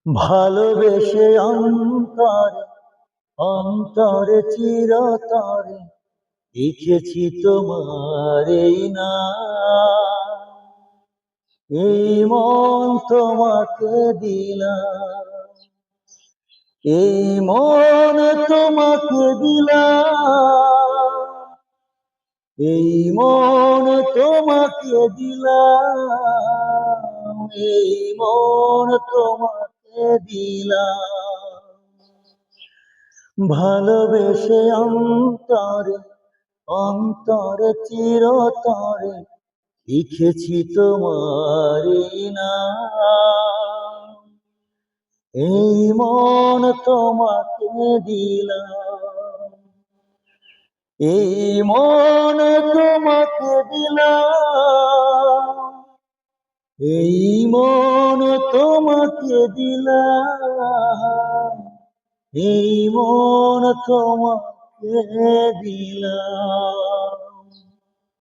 ভালোবেসে অন্তরে অন্তরে চিরতরে লিখেছি তোমার এই নাম। এই মন তোমাকে দিলাম, এই মন তোমাকে দিলাম, এই মন তোমাকে দিলাম, এই মন তোমাকে দিলাম। ভালোবেসে অন্তরে অন্তরে চিরতরে লিখেছি তোমার এই নাম। এই মন তোমাকে দিলাম, এই মন তোমাকে দিলাম, এই মন তোমাকে দিলাম, এই মন তোমাকে দিলাম।